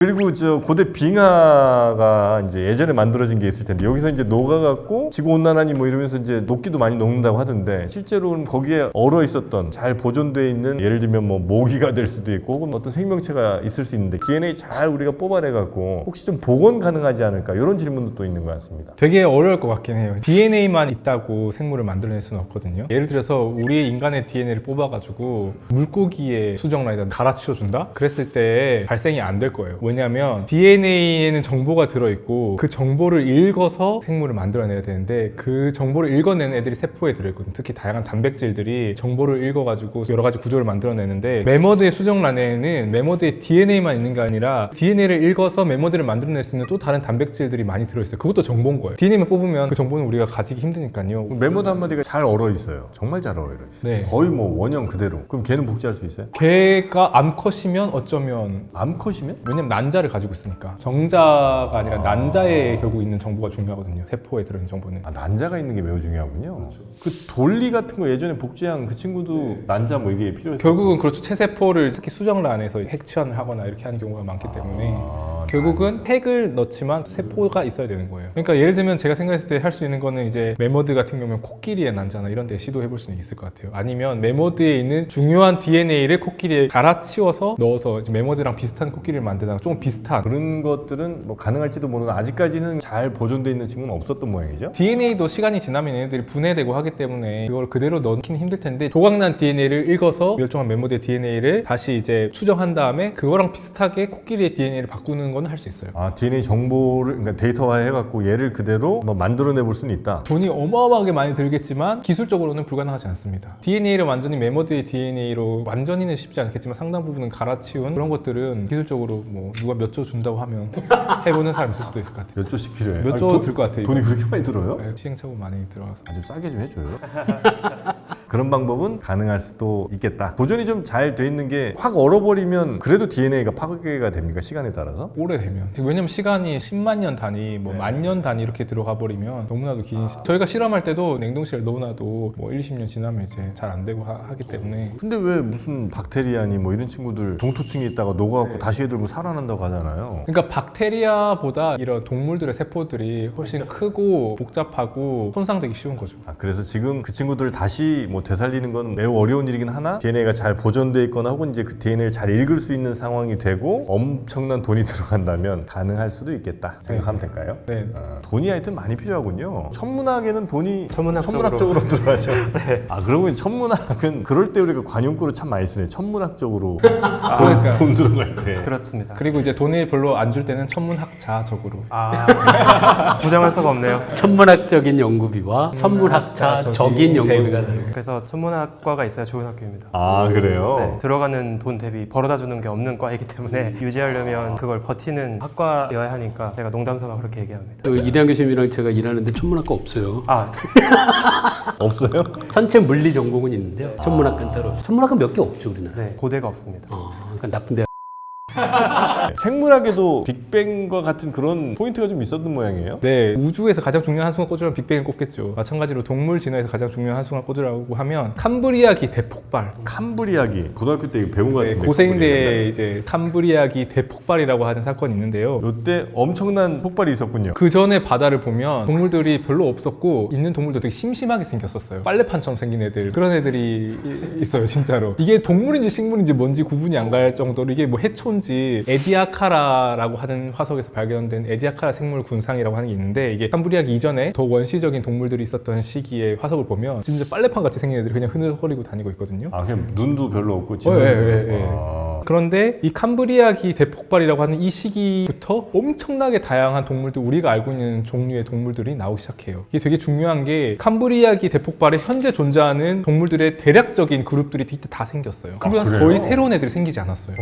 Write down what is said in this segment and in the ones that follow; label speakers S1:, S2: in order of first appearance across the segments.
S1: 그리고 저 고대 빙하가 이제 예전에 만들어진 게 있을 텐데 여기서 이제 녹아갖고 지구 온난화니 뭐 이러면서 이제 녹기도 많이 녹는다고 하던데 실제로는 거기에 얼어 있었던 잘 보존돼 있는 예를 들면 뭐 모기가 될 수도 있고 혹은 어떤 생명체가 있을 수 있는데 DNA 잘 우리가 뽑아내갖고 혹시 좀 복원 가능하지 않을까 이런 질문도 또 있는 것 같습니다.
S2: 되게 어려울 것 같긴 해요. DNA만 있다고 생물을 만들어낼 수는 없거든요. 예를 들어서 우리의 인간의 DNA를 뽑아가지고 물고기의 수정란에다 갈아치워준다? 그랬을 때 발생이 안 될 거예요. 왜냐하면 DNA에는 정보가 들어있고 그 정보를 읽어서 생물을 만들어내야 되는데 그 정보를 읽어내는 애들이 세포에 들어있거든요. 특히 다양한 단백질들이 정보를 읽어가지고 여러 가지 구조를 만들어내는데 매머드의 수정란에는 매머드의 DNA만 있는 게 아니라 DNA를 읽어서 매머드를 만들어낼 수 있는 또 다른 단백질들이 많이 들어있어요. 그것도 정보인 거예요. DNA만 뽑으면 그 정보는 우리가 가지기 힘드니까요.
S1: 메모드 한 마디가 잘 얼어 있어요. 정말 잘 얼어 있어요.
S2: 네.
S1: 거의 뭐 원형 그대로. 그럼 걔는 복제할 수 있어요?
S2: 걔가 암컷이면 어쩌면
S1: 암컷이면?
S2: 왜냐면 난자를 가지고 있으니까 정자가 아니라 난자에 결국 있는 정보가 중요하거든요. 세포에 들어있는 정보는.
S1: 아, 난자가 있는 게 매우 중요하군요. 그 돌리 같은 거 예전에 복제한 그 친구도 난자 뭐 이게 필요했어요.
S2: 결국은 그렇죠. 체세포를 특히 수정란에서 핵치환을 하거나 이렇게 하는 경우가 많기 때문에 결국은 핵을 넣지만 세포가 있어야 되는 거예요. 그러니까 예를 들면 제가 생각했을 때 할 수 있는 거는 이제 메머드 같은 경우는 코끼리의 난자나 이런 데 시도해 볼 수는 있을 것 같아요. 아니면 메머드에 있는 중요한 DNA를 코끼리에 갈아치워서 넣어서 이제 메머드랑 비슷한 코끼리를 만드다가 좀 비슷한
S1: 그런 것들은 뭐 가능할지도 모르는 아직까지는 잘 보존돼 있는 친구는 없었던 모양이죠.
S2: DNA도 시간이 지나면 얘네들이 분해되고 하기 때문에 그걸 그대로 넣기는 힘들 텐데 조각난 DNA를 읽어서 멸종한 메모드의 DNA를 다시 이제 추정한 다음에 그거랑 비슷하게 코끼리의 DNA를 바꾸는 건 할 수 있어요.
S1: 아, DNA 정보를 그러니까 데이터화 해갖고 얘를 그대로 뭐 만들어내 볼 수는 있다.
S2: 돈이 어마어마하게 많이 들겠지만 기술적으로는 불가능하지 않습니다. DNA를 완전히 메모드의 DNA로 완전히는 쉽지 않겠지만 상당 부분은 갈아치운 그런 것들은 기술적으로 뭐 누가 몇 조 준다고 하면 해보는 사람 있을 수도 있을 것 같아요.
S1: 몇 조씩 필요해?
S2: 몇
S1: 아니,
S2: 조 들 것 같아요.
S1: 돈이
S2: 이거.
S1: 그렇게 많이 들어요?
S2: 네, 시행착오 많이 들어가서.
S1: 아, 좀 싸게 좀 해줘요. 그런 방법은 가능할 수도 있겠다. 보존이 좀 잘 돼 있는 게 확 얼어버리면 그래도 DNA가 파괴가 됩니까? 시간에 따라서?
S2: 오래되면. 왜냐면 시간이 10만 년 단위, 뭐 만 년 단위 이렇게 들어가 버리면 너무나도 긴 저희가 실험할 때도 냉동실에 넣어놔도 뭐 1, 20년 지나면 이제 잘 안 되고 하기 때문에
S1: 근데 왜 무슨 박테리아니 뭐 이런 친구들 동토층에 있다가 녹아갖고 다시 애들 뭐 살아난다고 하잖아요.
S2: 그러니까 박테리아보다 이런 동물들의 세포들이 훨씬 크고 복잡하고 손상되기 쉬운 거죠.
S1: 아, 그래서 지금 그 친구들을 다시 뭐 되살리는 건 매우 어려운 일이긴 하나 DNA가 잘 보존돼 있거나 혹은 이제 그 DNA를 잘 읽을 수 있는 상황이 되고 엄청난 돈이 들어간다면 가능할 수도 있겠다 생각하면 될까요?
S2: 네.
S1: 아, 돈이 하여튼 많이 필요하군요. 천문학에는 돈이
S3: 천문학적으로.
S1: 천문학적으로 들어가죠.
S3: 네.
S1: 아, 그러고 보니 천문학은 그럴 때 우리가 관용구를 참 많이 쓰네. 천문학적으로
S2: 그러니까.
S1: 돈 들어갈 때.
S3: 그렇습니다.
S2: 그리고 이제 돈을 별로 안 줄 때는 천문학자적으로.
S3: 부정할 수가 없네요.
S4: 천문학적인 연구비와 천문학자적인 연구비가 다르고.
S3: 그래서 천문학과가 있어야 좋은 학교입니다.
S1: 아, 그래요?
S3: 네, 들어가는 돈 대비 벌어다 주는 게 없는 과이기 때문에 유지하려면 그걸 버티는 학과여야 하니까 제가 농담삼아 그렇게 얘기합니다.
S4: 이대한 교수님이랑 제가 일하는데 천문학과 없어요.
S3: 아,
S1: 없어요?
S4: 선체 물리 전공은 있는데요. 천문학과는 따로 없어요. 천문학은 몇 개 없죠, 우리나라.
S3: 네, 고대가 없습니다.
S4: 그러니까 나쁜 데.
S1: 생물학에도 빅뱅과 같은 그런 포인트가 좀 있었던 모양이에요?
S2: 네, 우주에서 가장 중요한 한순간 꽂으라면 빅뱅을 꼽겠죠. 마찬가지로 동물 진화에서 가장 중요한 한순간 꽂으라고 하면 캄브리아기 대폭발.
S1: 캄브리아기 고등학교 때 이거 배운 것
S2: 네,
S1: 같은데
S2: 고생대에 이제 캄브리아기 대폭발이라고 하는 사건이 있는데요.
S1: 이때 엄청난 폭발이 있었군요.
S2: 그 전에 바다를 보면 동물들이 별로 없었고 있는 동물도 되게 심심하게 생겼었어요. 빨래판처럼 생긴 애들 그런 애들이 있어요 진짜로. 이게 동물인지 식물인지 뭔지 구분이 안 갈 정도로 이게 뭐 해초인지 에디아카라라고 하는 화석에서 발견된 에디아카라 생물 군상이라고 하는 게 있는데 이게 캄브리아기 이전에 더 원시적인 동물들이 있었던 시기에 화석을 보면 진짜 빨래판 같이 생긴 애들이 그냥 흐느거리고 다니고 있거든요.
S1: 아, 그냥 눈도 별로 없고
S2: 그런데 이 캄브리아기 대폭발이라고 하는 이 시기부터 엄청나게 다양한 동물들 우리가 알고 있는 종류의 동물들이 나오기 시작해요. 이게 되게 중요한 게 캄브리아기 대폭발에 현재 존재하는 동물들의 대략적인 그룹들이 이때 다 생겼어요. 그리고 나서
S1: 그래요?
S2: 거의 새로운 애들이 생기지 않았어요.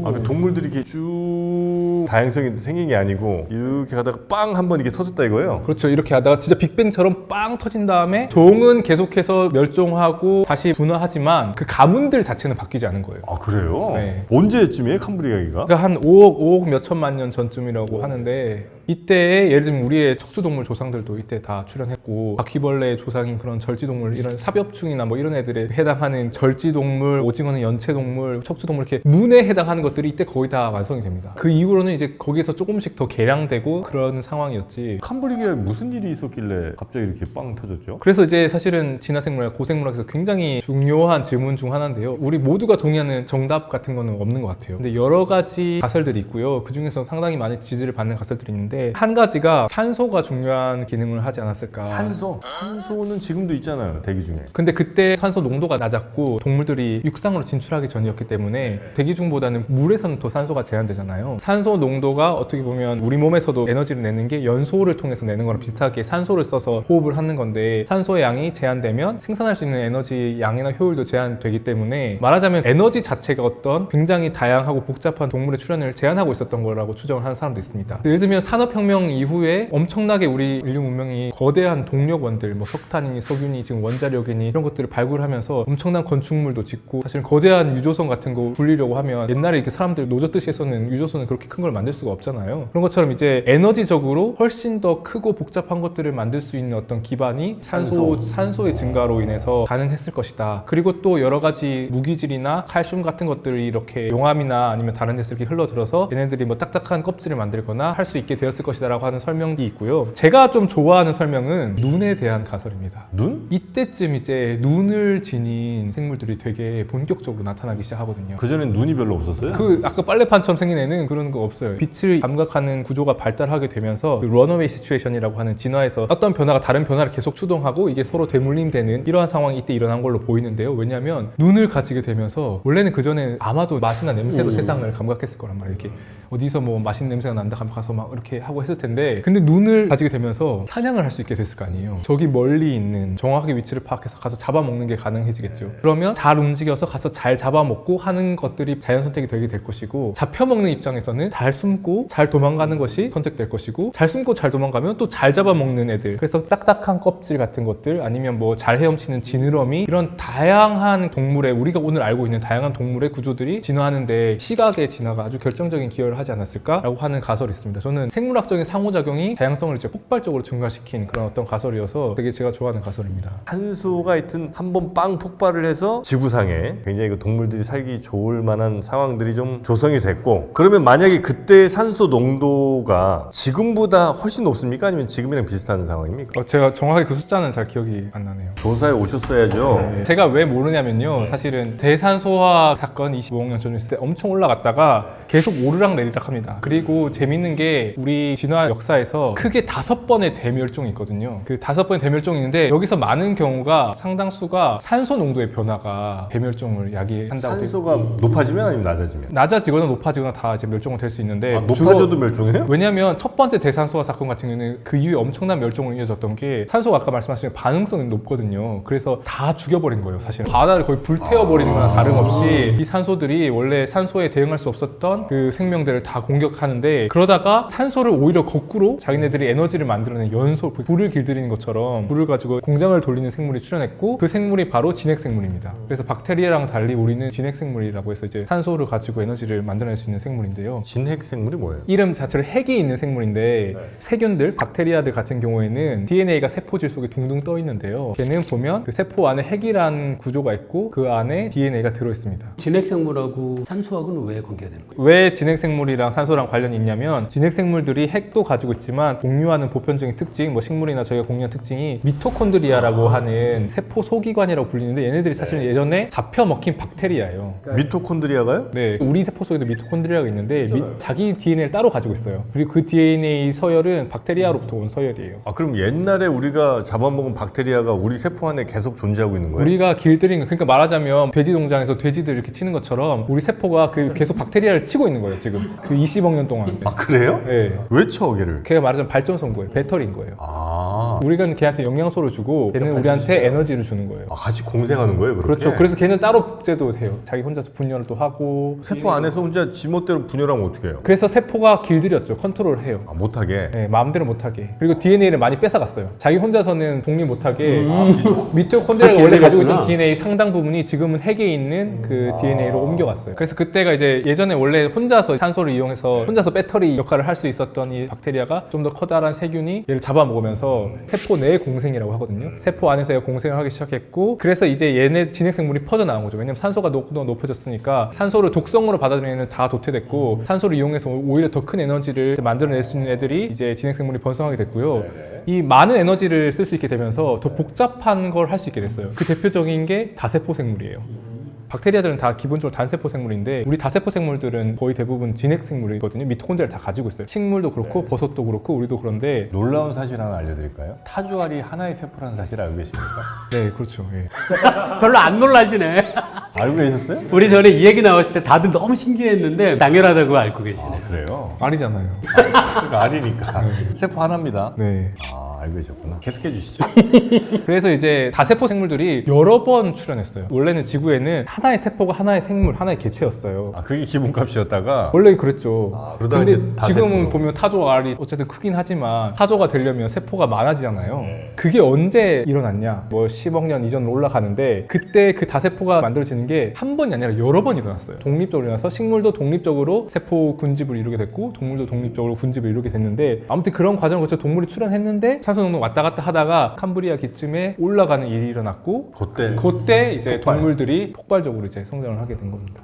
S1: 아, 그 동물들이 이렇게 쭉 다양성이 생긴 게 아니고 이렇게 가다가 빵 한번 이게 터졌다 이거예요.
S2: 그렇죠. 이렇게 하다가 진짜 빅뱅처럼 빵 터진 다음에 종은 계속해서 멸종하고 다시 분화하지만 그 가문들 자체는 바뀌지 않은 거예요.
S1: 아 그래요?
S2: 네.
S1: 언제쯤이에요 캄브리아기가?
S2: 그러니까 한 5억 몇 천만 년 전쯤이라고 하는데 이때에 예를 들면 우리의 척추동물 조상들도 이때 다 출현했고 바퀴벌레의 조상인 그런 절지동물 이런 삽엽충이나 뭐 이런 애들에 해당하는 절지동물, 오징어는 연체동물, 척추동물 이렇게 문에 해당하는 것들이 이때 거의 다 완성이 됩니다. 그 이후로는 이제 거기에서 조금씩 더 개량되고 그런 상황이었지.
S1: 캄브리아에 무슨 일이 있었길래 갑자기 이렇게 빵 터졌죠?
S2: 그래서 이제 사실은 진화생물학, 고생물학에서 굉장히 중요한 질문 중 하나인데요. 우리 모두가 동의하는 정답 같은 거는 없는 것 같아요. 근데 여러 가지 가설들이 있고요. 그 중에서 상당히 많이 지지를 받는 가설들이 있는데 한 가지가 산소가 중요한 기능을 하지 않았을까.
S1: 산소? 산소는 지금도 있잖아요 대기 중에.
S2: 근데 그때 산소 농도가 낮았고 동물들이 육상으로 진출하기 전이었기 때문에 대기 중보다는 물에서는 더 산소가 제한되잖아요. 산소 농도가 어떻게 보면 우리 몸에서도 에너지를 내는 게 연소를 통해서 내는 거랑 비슷하게 산소를 써서 호흡을 하는 건데 산소의 양이 제한되면 생산할 수 있는 에너지 양이나 효율도 제한되기 때문에 말하자면 에너지 자체가 어떤 굉장히 다양하고 복잡한 동물의 출현을 제한하고 있었던 거라고 추정을 하는 사람도 있습니다. 예를 들면 산업혁명 이후에 엄청나게 우리 인류 문명이 거대한 동력원들, 뭐 석탄이니 석유니 지금 원자력이니 이런 것들을 발굴하면서 엄청난 건축물도 짓고 사실 거대한 유조선 같은 거 굴리려고 하면 옛날에 이렇게 사람들 노젓듯이 했었는 유조선은 그렇게 큰 걸 만들 수가 없잖아요. 그런 것처럼 이제 에너지적으로 훨씬 더 크고 복잡한 것들을 만들 수 있는 어떤 기반이 산소의 증가로 인해서 가능했을 것이다. 그리고 또 여러 가지 무기질이나 칼슘 같은 것들이 이렇게 용암이나 아니면 다른 데서 이렇게 흘러들어서 얘네들이 뭐 딱딱한 껍질을 만들거나 할 수 있게 되었을 것이다라고 하는 설명이 있고요. 제가 좀 좋아하는 설명은 눈에 대한 가설입니다.
S1: 눈?
S2: 이때쯤 이제 눈을 지닌 생물들이 되게 본격적으로 나타나기 시작하거든요.
S1: 그전엔 눈이 별로 없었어요?
S2: 그 아까 빨래판처럼 생긴 애는 그런 거 없어요. 빛을 감각하는 구조가 발달하게 되면서 그 런어웨이 시츄에이션이라고 하는 진화에서 어떤 변화가 다른 변화를 계속 추동하고 이게 서로 대물림되는 이러한 상황이 이때 일어난 걸로 보이는데요. 왜냐하면 눈을 가지게 되면서 원래는 그전에 아마도 맛이나 냄새로 세상을 감각했을 거란 말이에요. 이렇게 어디서 뭐 맛있는 냄새가 난다 하면 가서 막 이렇게 하고 했을 텐데 근데 눈을 가지게 되면서 사냥을 할 수 있게 됐을 거 아니에요. 저기 멀리 있는 정확하게 위치를 파악해서 가서 잡아먹는 게 가능해지겠죠. 그러면 잘 움직여서 가서 잘 잡아먹고 하는 것들이 자연 선택이 되게 될 것이고 잡혀먹는 입장에서는 잘 숨고 잘 도망가는 것이 선택될 것이고 잘 숨고 잘 도망가면 또 잘 잡아먹는 애들 그래서 딱딱한 껍질 같은 것들 아니면 뭐 잘 헤엄치는 지느러미 이런 다양한 동물의 우리가 오늘 알고 있는 다양한 동물의 구조들이 진화하는데 시각의 진화가 아주 결정적인 기여를 하지 않았을까라고 하는 가설이 있습니다. 저는 생물학적인 상호작용이 다양성을 이제 폭발적으로 증가시킨 그런 어떤 가설이어서 되게 제가 좋아하는 가설입니다.
S1: 산소가 하여튼 한번 빵 폭발을 해서 지구상에 굉장히 그 동물들이 살기 좋을 만한 상황들이 좀 조성이 됐고 그러면 만약에 그때 산소 농도가 지금보다 훨씬 높습니까? 아니면 지금이랑 비슷한 상황입니까?
S2: 제가 정확하게 그 숫자는 잘 기억이 안 나네요.
S1: 조사에 오셨어야죠.
S2: 네. 제가 왜 모르냐면요. 사실은 대산소화 사건 25억 년 전에 있을 때 엄청 올라갔다가 계속 오르락 내리락 합니다. 그리고 재밌는 게 우리 진화 역사에서 크게 5번의 대멸종이 있거든요. 그 5번의 대멸종이 있는데 여기서 많은 경우가 상당수가 산소 농도의 변화가 대멸종을 야기한다고
S1: 산소가 높아지면 아니면 낮아지면?
S2: 낮아지거나 높아지거나 다 이제 멸종은 될 수 있는데
S1: 높아져도 멸종해요?
S2: 왜냐하면 첫 번째 대산소화 사건 같은 경우는 그 이후에 엄청난 멸종으로 이어졌던 게 산소가 아까 말씀하신 반응성이 높거든요. 그래서 다 죽여버린 거예요. 사실 바다를 거의 불태워버리는 거나 다름없이 이 산소들이 원래 산소에 대응할 수 없었던 그 생명들을 다 공격하는데 그러다가 산소를 오히려 거꾸로 자기네들이 에너지를 만들어낸 연소, 불을 길들이는 것처럼 불을 가지고 공장을 돌리는 생물이 출현했고 그 생물이 바로 진핵생물입니다. 그래서 박테리아랑 달리 우리는 진핵생물이라고 해서 이제 산소를 가지고 에너지를 만들어낼 수 있는 생물인데요.
S1: 진핵생물이 뭐예요?
S2: 이름 자체로 핵이 있는 생물인데 세균들, 박테리아들 같은 경우에는 DNA가 세포질 속에 둥둥 떠 있는데요. 걔는 보면 그 세포 안에 핵이란 구조가 있고 그 안에 DNA가 들어있습니다.
S4: 진핵생물하고 산소하고는 왜 관계가 되는 거예요?
S2: 왜 진핵생물이랑 산소랑 관련이 있냐면 진핵생물들이 핵도 가지고 있지만 공유하는 보편적인 특징, 뭐 식물이나 저희가 공유한 특징이 미토콘드리아라고 하는 세포 소기관이라고 불리는데 얘네들이 사실 예전에 잡혀먹힌 박테리아예요.
S1: 미토콘드리아가요?
S2: 네, 우리 세포 속에도 미토콘드리아가 있는데 자기 DNA를 따로 가지고 있어요. 그리고 그 DNA 서열은 박테리아로부터 온 서열이에요.
S1: 아 그럼 옛날에 우리가 잡아먹은 박테리아가 우리 세포 안에 계속 존재하고 있는 거예요?
S2: 우리가 길들인 거, 그러니까 말하자면 돼지 농장에서 돼지들 이렇게 치는 것처럼 우리 세포가 그 계속 박테리아를 치고 있는 거예요. 지금 그 20억 년 동안.
S1: 아 그래요?
S2: 네.
S1: 왜 쳐 걔를?
S2: 걔가 말하자면 발전소인 거예요. 배터리인 거예요.
S1: 아
S2: 우리가 걔한테 영양소를 주고 걔는 우리한테 에너지를 주는 거예요.
S1: 같이 공생하는 거예요, 그렇게?
S2: 그렇죠. 그래서 걔는 따로 복제도 돼요. 자기 혼자서 분열도 하고.
S1: 세포 안에서 혼자 지멋대로 분열하면 어떻게 해요?
S2: 그래서 세포가 길들였죠. 컨트롤을 해요.
S1: 못하게.
S2: 네, 마음대로 못하게. 그리고 DNA를 많이 뺏어갔어요. 자기 혼자서는 독립 못하게 미토콘드리아가 원래 가지고 있던
S4: 길들였구나.
S2: DNA 상당 부분이 지금은 핵에 있는 그 DNA로 옮겨갔어요. 그래서 그때가 이제 예전에 원래 혼자서 산소를 이용해서 혼자서 배터리 역할을 할 수 있었던 이 박테리아가 좀 더 커다란 세균이 얘를 잡아먹으면서 세포 내 공생이라고 하거든요. 세포 안에서 얘가 공생을 하기 시작했고 그래서 이제 얘네 진핵생물이 퍼져나온 거죠. 왜냐면 산소가 높아졌으니까 산소를 독성으로 받아들이는 애는 다 도태됐고 산소를 이용해서 오히려 더 큰 에너지를 만들어낼 수 있는 애들이 이제 진핵생물이 번성하게 됐고요. 이 많은 에너지를 쓸 수 있게 되면서 더 복잡한 걸 할 수 있게 됐어요. 그 대표적인 게 다세포 생물이에요. 박테리아들은 다 기본적으로 단세포 생물인데 우리 다세포 생물들은 거의 대부분 진핵 생물이거든요. 미토콘드리아를 다 가지고 있어요. 식물도 그렇고 버섯도 그렇고 우리도 그런데
S1: 놀라운 사실 하나 알려드릴까요? 타주알이 하나의 세포라는 사실 알고 계십니까?
S2: 네 그렇죠. 예.
S4: 별로 안 놀라시네.
S1: 알고 계셨어요?
S4: 우리 전에 이 얘기 나왔을 때 다들 너무 신기했는데 당연하다고 알고 계시네.
S1: 그래요?
S2: 말이잖아요.
S1: 그러니까 알이니까. 세포 하나입니다.
S2: 네.
S1: 알고 계셨구나. 계속해 주시죠.
S2: 그래서 이제 다세포 생물들이 여러 번 출현했어요. 원래는 지구에는 하나의 세포가 하나의 생물, 하나의 개체였어요.
S1: 그게 기본값이었다가
S2: 원래 그랬죠.
S1: 그러다가
S2: 근데
S1: 이제 다세포로.
S2: 지금은 보면 타조 알이 어쨌든 크긴 하지만 타조가 되려면 세포가 많아지잖아요. 그게 언제 일어났냐? 뭐 10억 년 이전으로 올라가는데 그때 그 다세포가 만들어지는 게 한 번이 아니라 여러 번 일어났어요. 독립적으로 일어나서 식물도 독립적으로 세포 군집을 이루게 됐고 동물도 독립적으로 군집을 이루게 됐는데 아무튼 그런 과정을 거쳐 동물이 출현했는데 산소 농도 왔다 갔다 하다가 캄브리아 기쯤에 올라가는 일이 일어났고
S1: 그때
S2: 이제
S1: 폭발.
S2: 동물들이 폭발적으로 이제 성장을 하게 된 겁니다.